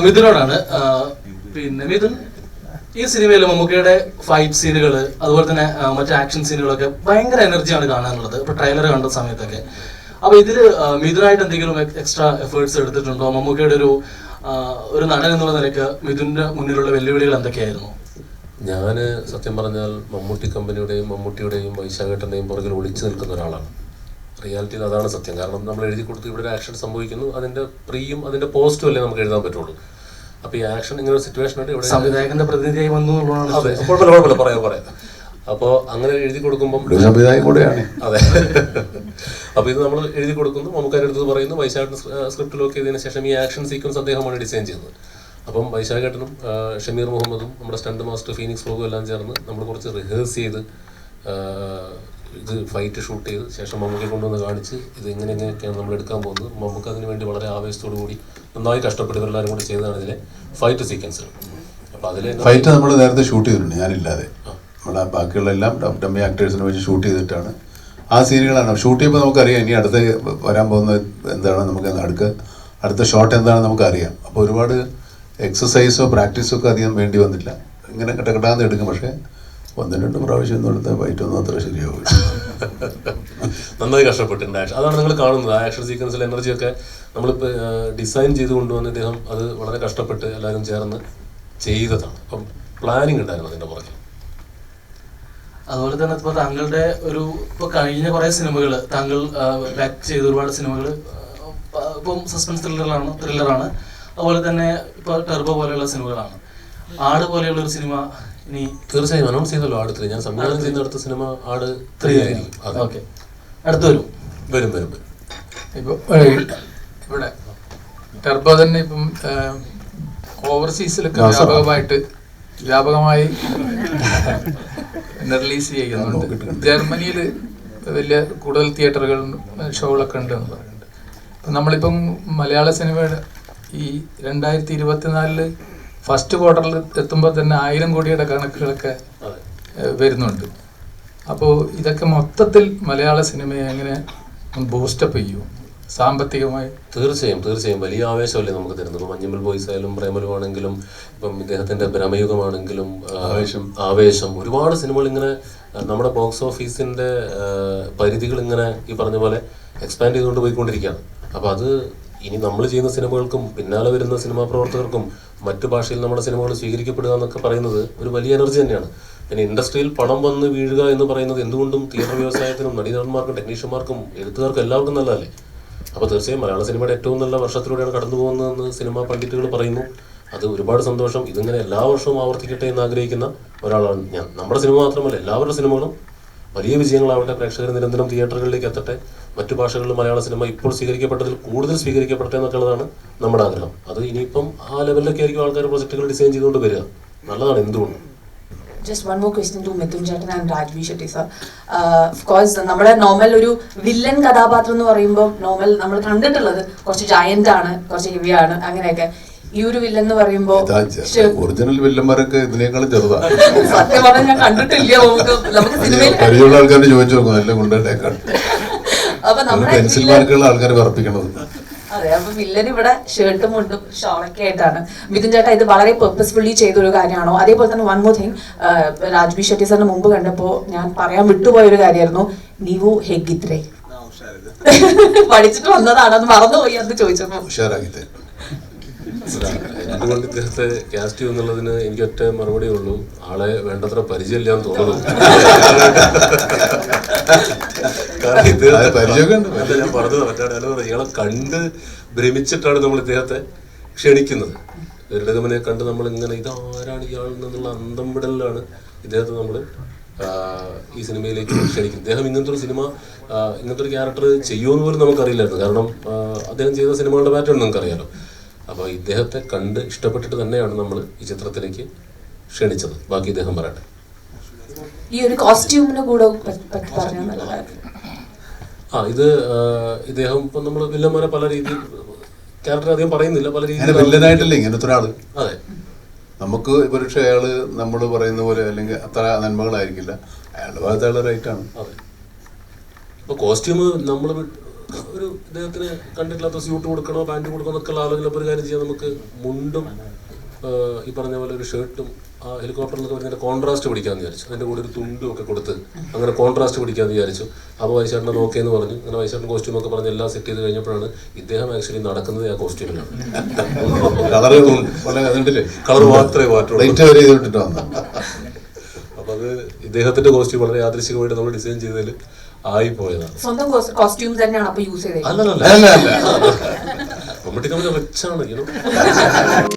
മിഥുനോടാണ്. പിന്നെ മിഥുൻ, ഈ സിനിമയിൽ മമ്മൂക്കയുടെ ഫൈറ്റ് സീനുകൾ അതുപോലെ തന്നെ മറ്റു ആക്ഷൻ സീനുകളൊക്കെ ഭയങ്കര എനർജിയാണ് കാണാനുള്ളത്, ഇപ്പൊ ട്രെയിലർ കണ്ട സമയത്തൊക്കെ. അപ്പൊ ഇതില് മിഥുനായിട്ട് എന്തെങ്കിലും എക്സ്ട്രാ എഫേർട്സ് എടുത്തിട്ടുണ്ടോ? മമ്മൂക്കയുടെ ഒരു നടൻ എന്നുള്ള നിലയ്ക്ക് മിഥുന്റെ മുന്നിലുള്ള വെല്ലുവിളികൾ എന്തൊക്കെയായിരുന്നു? ഞാൻ സത്യം പറഞ്ഞാൽ മമ്മൂട്ടി കമ്പനിയുടെയും മമ്മൂട്ടിയുടെയും വൈശാഖേട്ടൻ്റെയും പുറകിൽ ഒളിച്ചു നിൽക്കുന്ന ഒരാളാണ്. റിയാലിറ്റിയിൽ അതാണ് സത്യം. കാരണം നമ്മൾ എഴുതി കൊടുത്ത് ഇവിടെ ഒരു ആക്ഷൻ സംഭവിക്കുന്നു, അതിന്റെ പ്രീയും അതിന്റെ പോസ്റ്റും അല്ലേ നമുക്ക് എഴുതാൻ പറ്റുള്ളൂ. അപ്പൊ ഈ ആക്ഷൻ ഇങ്ങനെ ഒരു സിറ്റുവേഷൻ ഉണ്ട്, ഇവിടെ സംവിധായകന്റെ പ്രതിനിധിയായി വന്നു. അതെ, കുഴപ്പമില്ല, പറയാം. അപ്പോൾ അങ്ങനെ എഴുതി കൊടുക്കുമ്പം സംവിധായകൻ കൂടെയാണ്. അതെ. അപ്പോൾ ഇത് നമ്മൾ എഴുതി കൊടുക്കുന്നു, നമുക്ക് അതിൻ്റെ അടുത്ത് പറയുന്നു, വൈശാഖൻ സ്ക്രിപ്റ്റ് ലോക്ക് ചെയ്തതിന് ശേഷം ഈ ആക്ഷൻ സീക്വൻസ് അദ്ദേഹമാണ് ഡിസൈൻ ചെയ്യുന്നത്. അപ്പം വൈശാഖേട്ടനും ഷമീർ മുഹമ്മദും നമ്മുടെ സ്റ്റണ്ട് മാസ്റ്റർ ഫീനിക്സ് ഫ്രോഗും എല്ലാം ചേർന്ന് നമ്മൾ കുറച്ച് റിഹേഴ്സ് ചെയ്ത് ഇത് ഫൈറ്റ് ഷൂട്ട് ചെയ്ത് ശേഷം മമ്മൂക്കെ കൊണ്ടുവന്ന് കാണിച്ച് ഇത് ഇങ്ങനെയൊക്കെയാണ് നമ്മൾ എടുക്കാൻ പോകുന്നത്. മമ്മൂക്ക് അതിന് വേണ്ടി വളരെ ആവേശത്തോടു കൂടി നന്നായി കഷ്ടപ്പെട്ട് ഇവരെല്ലാവരും കൂടി ചെയ്തതാണ് ഇതിലെ ഫൈറ്റ് സീക്വൻസുകൾ. അപ്പോൾ അതിൽ ഫൈറ്റ് നമ്മൾ നേരത്തെ ഷൂട്ട് ചെയ്തിട്ടുണ്ട്, ഞാനില്ലാതെ. നമ്മളെ ബാക്കിയുള്ള എല്ലാം ഡമ്മി ആക്ടേഴ്സിനെ വെച്ച് ഷൂട്ട് ചെയ്തിട്ടാണ് ആ സീനുകളാണ്. ഷൂട്ട് ചെയ്യുമ്പോൾ നമുക്കറിയാം ഇനി അടുത്ത വരാൻ പോകുന്ന എന്താണ്, നമുക്ക് അടുത്ത ഷോട്ട് എന്താണെന്ന് നമുക്കറിയാം. അപ്പോൾ ഒരുപാട് എക്സസൈസോ പ്രാക്ടീസോ ഒക്കെ അധികം വേണ്ടി വന്നില്ല. ഇങ്ങനെ കെട്ടാന്ന് എടുക്കും. പക്ഷേ 1-2 പ്രാവശ്യം ഒന്നും എടുത്ത ഫൈറ്റൊന്നും അത്ര ശരിയാവും. നന്നായി കഷ്ടപ്പെട്ടിട്ടുണ്ട്. അതാണ് നിങ്ങൾ കാണുന്നത്. ആ ആക്ഷൻ സീക്വൻസിലെ എനർജിയൊക്കെ നമ്മളിപ്പോൾ ഡിസൈൻ ചെയ്ത് കൊണ്ടുവന്ന് ഇദ്ദേഹം അത് വളരെ കഷ്ടപ്പെട്ട് എല്ലാവരും ചേർന്ന് ചെയ്തതാണ്. അപ്പം പ്ലാനിങ് ഉണ്ടായിരുന്നു അതിൻ്റെ പുറകെ. അതുപോലെ തന്നെ ഇപ്പോൾ താങ്കളുടെ ഇപ്പോൾ കഴിഞ്ഞ കുറേ സിനിമകൾ താങ്കൾ ബാക്ക് ചെയ്ത ഒരുപാട് സിനിമകൾ ഇപ്പം സസ്പെൻസ് ത്രില്ലറാണ്. അതുപോലെ തന്നെ ഇപ്പോൾ ടെർബോ പോലെയുള്ള സിനിമകളാണ്. ആട് പോലെയുള്ള ഒരു സിനിമ ഇനി തീർച്ചയായും അനൗൺസ് ചെയ്തല്ലോ. ആട് 3 ഞാൻ സംവിധാനം ചെയ്യുന്ന അടുത്ത സിനിമ ആട് 3 ആയിരിക്കും. ഓക്കെ, അടുത്ത് വരും. ഇപ്പോൾ ഇവിടെ ടെർബോ തന്നെ ഇപ്പം ഓവർസീസിലൊക്കെ വ്യാപകമായി റിലീസ് ചെയ്യുന്നുണ്ട്. ജർമ്മനിയിൽ വലിയ കൂടുതൽ തിയേറ്ററുകളും ഷോകളൊക്കെ ഉണ്ട് എന്ന് പറയുന്നുണ്ട്. അപ്പം നമ്മളിപ്പം മലയാള സിനിമയുടെ ഈ 2024 ഫസ്റ്റ് ക്വാർട്ടറിൽ എത്തുമ്പോൾ തന്നെ 1000 കോടിയുടെ കണക്കുകളൊക്കെ വരുന്നുണ്ട്. അപ്പോൾ ഇതൊക്കെ മൊത്തത്തിൽ മലയാള സിനിമയെ എങ്ങനെ ബൂസ്റ്റപ്പ് ചെയ്യും സാമ്പത്തികമായി? തീർച്ചയായും വലിയ ആവേശമല്ലേ നമുക്ക് തരുന്നത്. ഇപ്പം മഞ്ഞുമൽ ബോയ്സ് ആയാലും പ്രേമലു ആണെങ്കിലും ഇപ്പം ഇദ്ദേഹത്തിന്റെ ബ്രഹ്മയുഗമാണെങ്കിലും ആവേശം ഒരുപാട് സിനിമകൾ ഇങ്ങനെ നമ്മുടെ ബോക്സ് ഓഫീസിന്റെ പരിധികൾ ഇങ്ങനെ ഈ പറഞ്ഞ പോലെ എക്സ്പാൻഡ് ചെയ്തുകൊണ്ട് പോയിക്കൊണ്ടിരിക്കുകയാണ്. അപ്പോൾ അത് ഇനി നമ്മൾ ചെയ്യുന്ന സിനിമകൾക്കും പിന്നാലെ വരുന്ന സിനിമാ പ്രവർത്തകർക്കും മറ്റു ഭാഷയിൽ നമ്മുടെ സിനിമകൾ സ്വീകരിക്കപ്പെടുക എന്നൊക്കെ പറയുന്നത് ഒരു വലിയ എനർജി തന്നെയാണ്. പിന്നെ ഇൻഡസ്ട്രിയിൽ പണം വന്ന് വീഴുക എന്ന് പറയുന്നത് എന്തുകൊണ്ടും തിയേറ്റർ വ്യവസായത്തിനും നടീനടന്മാർക്കും ടെക്നീഷ്യന്മാർക്കും എഴുത്തുകാർക്കും എല്ലാവർക്കും നല്ലതല്ലേ. അപ്പോൾ തീർച്ചയായും മലയാള സിനിമയുടെ ഏറ്റവും നല്ല വർഷത്തിലൂടെയാണ് കടന്നു പോകുന്നതെന്ന് സിനിമാ പണ്ഡിറ്റുകൾ പറയുന്നു. അത് ഒരുപാട് സന്തോഷം. ഇതിങ്ങനെ എല്ലാ വർഷവും ആവർത്തിക്കട്ടെ എന്ന് ആഗ്രഹിക്കുന്ന ഒരാളാണ് ഞാൻ. നമ്മുടെ സിനിമ മാത്രമല്ല, എല്ലാവരുടെ സിനിമകളും വലിയ വിജയങ്ങളാവട്ടെ, പ്രേക്ഷകർ നിരന്തരം തിയേറ്ററുകളിലേക്ക് എത്തട്ടെ, മറ്റു ഭാഷകളിൽ മലയാള സിനിമ ഇപ്പോൾ സ്വീകരിക്കപ്പെട്ടതിൽ കൂടുതൽ സ്വീകരിക്കപ്പെടട്ടെ എന്നൊക്കെയുള്ളതാണ് നമ്മുടെ ആഗ്രഹം. അത് ഇനിയിപ്പം ആ ലെവലിലൊക്കെ ആയിരിക്കും ആൾക്കാർ പ്രൊജക്ടുകൾ ഡിസൈൻ ചെയ്തുകൊണ്ട് വരിക. നല്ലതാണ് എന്തുകൊണ്ടും. Just one more question to Mithun Chetan and Rajvi Shetty sir. Of course, നമ്മുടെ നോർമൽ ഒരു വില്ലൻ കഥാപാത്രം എന്ന് പറയുമ്പോൾ നോർമൽ നമ്മൾ കണ്ടിട്ടുള്ളത് കുറച്ച് ജയന്റ് ആണ്, കുറച്ച് ഹെവി ആണ്, അങ്ങനെയൊക്കെ. ഈ ഒരു വില്ലൻ എന്ന് പറയുമ്പോൾ ഒറിജിനൽ വില്ലന്മാരൊക്കെ ഇതിനേക്കാളും ചെറുതാണ്. സത്യം പറഞ്ഞാൽ ഞാൻ കണ്ടിട്ടില്ല. നമുക്ക് സിനിമയിൽ പരിചയമുള്ള ആൾക്കാരെ ചോദിച്ചു നോക്കും, എല്ലാം കൊണ്ടുപോയിട്ടേക്കാണ്. അപ്പൊ നമ്മുടെ പെൻസിൽ മാർക്കുള്ള ആൾക്കാർ പറപ്പിക്കണത്. അതെ, അപ്പൊ വില്ലൻ ഇവിടെ ഷർട്ടും മുണ്ടും ഷോളൊക്കെ ആയിട്ടാണ്. മിഥുൻ ചേട്ടാ, ഇത് വളരെ പെർപ്പസ്ഫുള്ളി ചെയ്തൊരു കാര്യമാണോ? അതേപോലെ തന്നെ one more thing, Raj B Shetty സാറിന് മുമ്പ് കണ്ടപ്പോ ഞാൻ പറയാൻ വിട്ടുപോയ ഒരു കാര്യമായിരുന്നു, നീവു ഹെഗിത്രേ പഠിച്ചിട്ട് വന്നതാണ്, അത് മറന്നുപോയി എന്ന് ചോദിച്ചപ്പോ. എന്തുകൊണ്ട് ഇദ്ദേഹത്തെ കാസ്റ്റ് ചെയ്യുന്നുള്ളതിന് എനിക്ക് ഒറ്റ മറുപടിയേ ഉള്ളൂ, ആളെ വേണ്ടത്ര പരിചയമില്ലാന്ന് തോന്നുന്നു. ഞാൻ പറഞ്ഞത് മറ്റാണ്, ഇയാളെ കണ്ട് ഭ്രമിച്ചിട്ടാണ് നമ്മൾ ഇദ്ദേഹത്തെ ക്ഷണിക്കുന്നത്. ഗരുഡഗമനെ കണ്ട് നമ്മൾ ഇങ്ങനെ ഇതാരാണ് ഇയാൾ എന്നുള്ള അന്തം വിടലിലാണ് ഇദ്ദേഹത്തെ നമ്മൾ ഈ സിനിമയിലേക്ക് ക്ഷണിക്കുന്നത്. ഇദ്ദേഹം ഇങ്ങനത്തെ ഒരു സിനിമ, ഇങ്ങനത്തെ ഒരു ക്യാരക്ടർ ചെയ്യുമെന്ന് പോലും നമുക്കറിയില്ലായിരുന്നു. കാരണം അദ്ദേഹം ചെയ്ത സിനിമകളുടെ പാറ്റേൺ നമുക്കറിയാലോ. അപ്പോൾ ഇദ്ദേഹത്തെ കണ്ട് ഇഷ്ടപ്പെട്ടിട്ട് തന്നെയാണ് നമ്മൾ ഈ ചിത്രത്തിലേക്ക് ക്ഷണിച്ചത്. ബാക്കി ഇദ്ദേഹം പറയട്ടെ. ഈ ഒരു കോസ്റ്റ്യൂമിന് കൂടെ ഇത് ഇദ്ദേഹം ഇപ്പം നമ്മൾ വില്ലന്മാരെ പല രീതിയിൽ ക്യാരക്ടർ അധികം പറയുന്നില്ല, പല രീതിയിൽ വില്ലനായിട്ടല്ലേ ഇങ്ങനത്തെ ഒരാള്. അതെ, നമുക്ക് പക്ഷേ അയാള് നമ്മൾ പറയുന്ന പോലെ അല്ലെങ്കിൽ അത്ര നന്മകളായിരിക്കില്ല, അയാളുടെ ഭാഗത്ത് അയാളുടെ റൈറ്റാണ്. അതെ, ഇപ്പോൾ കോസ്റ്റ്യൂം നമ്മൾ ഒരു ഇദ്ദേഹത്തിന് കണ്ടിട്ടില്ലാത്ത സ്യൂട്ട് കൊടുക്കണോ പാൻറ് കൊടുക്കണോ എന്നൊക്കെയുള്ള ആളുകളപ്പോൾ ഒരു കാര്യം ചെയ്യാം, നമുക്ക് മുണ്ടും ഈ പറഞ്ഞ പോലെ ഒരു ഷർട്ടും ആ ഹെലികോപ്റ്ററിലൊക്കെ വരുന്നതിൻ്റെ കോൺട്രാസ്റ്റ് പിടിക്കാമെന്ന് വിചാരിച്ചു. അതിൻ്റെ കൂടെ ഒരു തുണ്ടും ഒക്കെ കൊടുത്ത് അങ്ങനെ കോൺട്രാസ്റ്റ് പിടിക്കാമെന്ന് വിചാരിച്ചു. അപ്പോൾ വൈശാട്ടിനെ നോക്കിയെന്ന് പറഞ്ഞു. അങ്ങനെ വൈശാട്ടിന് കോസ്റ്റ്യൂമൊക്കെ പറഞ്ഞ് എല്ലാം സെറ്റ് ചെയ്ത് കഴിഞ്ഞപ്പോഴാണ് ഇദ്ദേഹം ആക്ച്വലി നടക്കുന്നത് ആ കോസ്റ്റ്യൂമിലാണ്. കളർ മാത്രമേ മാറ്റുള്ളൂ. അപ്പോൾ അത് ഇദ്ദേഹത്തിൻ്റെ കോസ്റ്റ്യൂം വളരെ യാദൃശ്ചികമായിട്ട് നമ്മൾ ഡിസൈൻ ചെയ്തതിൽ ആയിപ്പോയതാണ്. സ്വന്തം കോസ്റ്റ്യൂംസ് തന്നെയാണ് അപ്പൊ യൂസ് ചെയ്തത്? അല്ല മമ്മൂട്ടി കമ്പനി റിച്ചാണ്.